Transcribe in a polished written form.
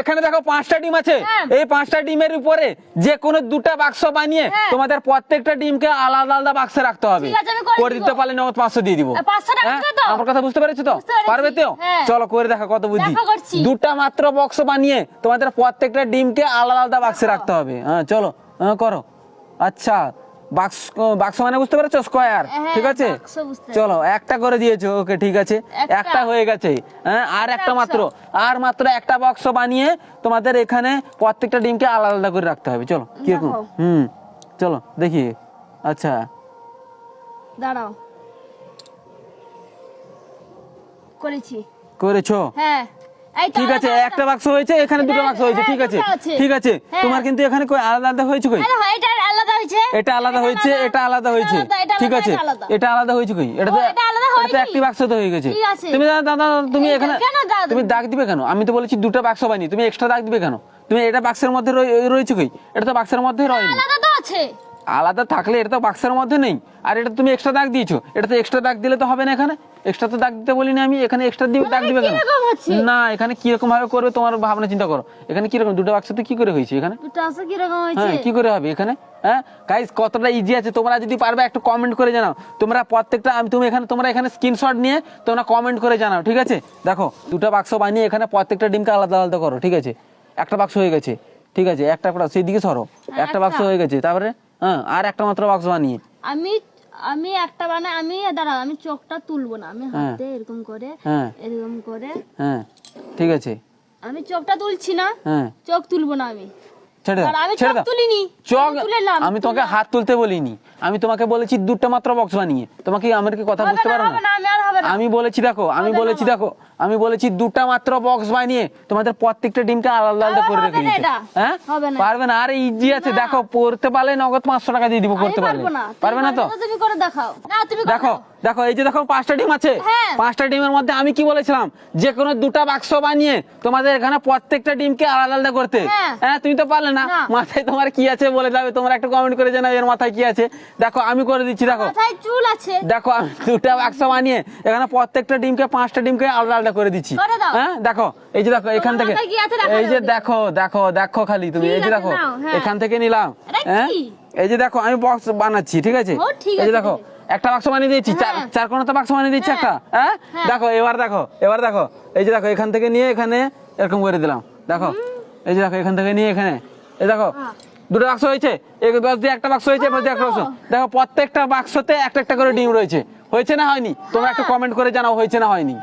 এখানে দেখো 5টা ডিম আছে, এই 5টা ডিমের উপরে যে কোনো 2টা বাক্স বানিয়ে তোমাদের প্রত্যেকটা ডিমকে আলাদা আলাদা বাক্সে রাখতে হবে। করে দিতে পারলে নগদ 500 দিয়ে দিব। আমার কথা বুঝতে পেরেছো তো? পারবে তো? চলো করে দেখো কত বুদ্ধি। 2টা মাত্র বক্স বানিয়ে তোমাদের প্রত্যেকটা ডিমকে আলাদা আলাদা বাক্সে রাখতে হবে। হ্যাঁ চলো করো। আচ্ছা বাক্স, বাক্স মানে বুঝতে পেরেছো? স্কয়ার, ঠিক আছে। চলো একটা করে দিয়েছো, ওকে ঠিক আছে, একটা হয়ে গেছে। হ্যাঁ আর একটা মাত্র, আর মাত্র একটা বাক্স বানিয়ে তোমাদের এখানে প্রত্যেকটা ডিমকে আলাদা আলাদা করে রাখতে হবে। চলো কিরকম? চলো দেখি। আচ্ছা দাঁড়াও, করেছি। করেছো? হ্যাঁ ঠিক আছে, একটা বাক্স হয়েছে, এখানে 2টা বাক্স হয়েছে, ঠিক আছে ঠিক আছে। তোমার কিন্তু এখানে কই আলাদা আলাদা হয়েছে কই? এটা আলাদা হয়েছে, এটা আলাদা হয়েছে, এটা আলাদা হয়েছে, ঠিক আছে। এটা আলাদা হয়েছে কই? এটা তো একটি বাক্স তো হয়ে গেছে। তুমি দাদা তুমি এখানে তুমি দাগ দিবে কেন? আমি তো বলেছি 2টা বাক্স বানিয়ে, তুমি এক্সট্রা দাগ দিবে কেন? তুমি এটা বাক্সের মধ্যে রয়েছে কই? এটা তো বাক্সের মধ্যে রয়নি। আলাদা তো আছে। আলাদা থাকলে এটা তো বাক্সের মধ্যে নেই, আর এটা তুমি এক্সট্রা দাগ দিয়েছো। এটা তো এক্সট্রা দাগ দিলে তো হবে না, এখানে এক্সট্রা তো দাগ দিতে বলিনি আমি। এখানে এক্সট্রা দাগ দিবে কেন? না এখানে কি রকম ভাবে করবে তোমার ভাবনা চিন্তা করো। এখানে কি রকম 2টা বাক্সতে কি করে হয়েছে? এখানে 2টা আছে কি রকম হয়েছে? হ্যাঁ কি করে হবে এখানে? হ্যাঁ গাইস কতটা ইজি আছে, তোমরা যদি পারবে একটু কমেন্ট করে জানাও। তোমরা প্রত্যেকটা তোমরা এখানে স্ক্রিনশট নিয়ে তোমরা কমেন্ট করে জানাও, ঠিক আছে। দেখো 2টা বাক্স বানিয়ে এখানে প্রত্যেকটা ডিমকে আলাদা আলাদা করো, ঠিক আছে। একটা বাক্স হয়ে গেছে, ঠিক আছে। একটা সেই দিকে সরো, একটা বাক্স হয়ে গেছে। তারপরে আর একটা মাত্র বাক্স বানিয়ে আমি একটা বানাই। দাঁড়াও, আমি চোখটা তুলবো না, আমি হাতে এরকম করে এরকম করে। হ্যাঁ ঠিক আছে, আমি চোখটা তুলছি না, চোখ তুলবো না আমি। ছেড়ে দাও, আমি ছেড়ে চোখ দাও। তুলিনি, চোখ তুলেলাম। আমি তোমাকে হাত তুলতে বলিনি, আমি তোমাকে বলেছি 2টা মাত্র বক্স বানিয়ে। তোমাকে আমার কি কথা বুঝতে পারো না? আমি বলেছি দেখো, আমি বলেছি 2টা মাত্র বক্স বানিয়ে তোমাদের প্রত্যেকটা ডিমকে আলাদা আলাদা করে রেখে দিতে। হ্যাঁ পারবে না? আরে ইজি আছে, দেখো পড়তে পারলে নগদ 500 টাকা দিয়ে দিব। করতে পারলে পারবে না তো? তুমি করে দেখাও না, তুমি দেখো দেখো এই যে দেখো 5টা ডিম আছে, 5টা ডিমের মধ্যে আমি কি বলেছিলাম? যে কোনো 2টা বাক্স বানিয়ে তোমাদের এখানে প্রত্যেকটা ডিমকে আলাদা আলাদা করতে। হ্যাঁ তুমি তো পারলে না। মাথায় তোমার কি আছে বলে যাবে, তোমরা একটা কমেন্ট করে জানাও এর মাথায় কি আছে। দেখো আমি করে দিচ্ছি, দেখো মাথায় চুল আছে। দেখো আমি 2টা বাক্স বানিয়ে এখানে প্রত্যেকটা ডিমকে 5টা ডিমকে আলাদা আলাদা করে দিচ্ছি। হ্যাঁ দেখো এই যে দেখো এখান থেকে, এই যে দেখো দেখো দেখো খালি তুমি, এই যে দেখো এখান থেকে নিলাম। হ্যাঁ এই যে দেখো আমি বক্স বানাচ্ছি, ঠিক আছে। এই যে দেখো একটা বাক্স বানিয়ে দিয়েছি, চার কোণাতে বাক্স বানিয়ে দিচ্ছি একটা। হ্যাঁ দেখো এবার দেখো এই যে দেখো এখান থেকে নিয়ে এখানে এরকম করে দিলাম। দেখো এই যে দেখো এখান থেকে নিয়ে এখানে, এই দেখো 2টা বাক্স হয়েছে, একটা বাক্স হয়েছে, একটা বাক্স। দেখো প্রত্যেকটা বাক্সতে একটা একটা করে ডিম রয়েছে। হয়েছে না হয়নি? তোমরা একটু কমেন্ট করে জানাও হয়েছে না হয়নি।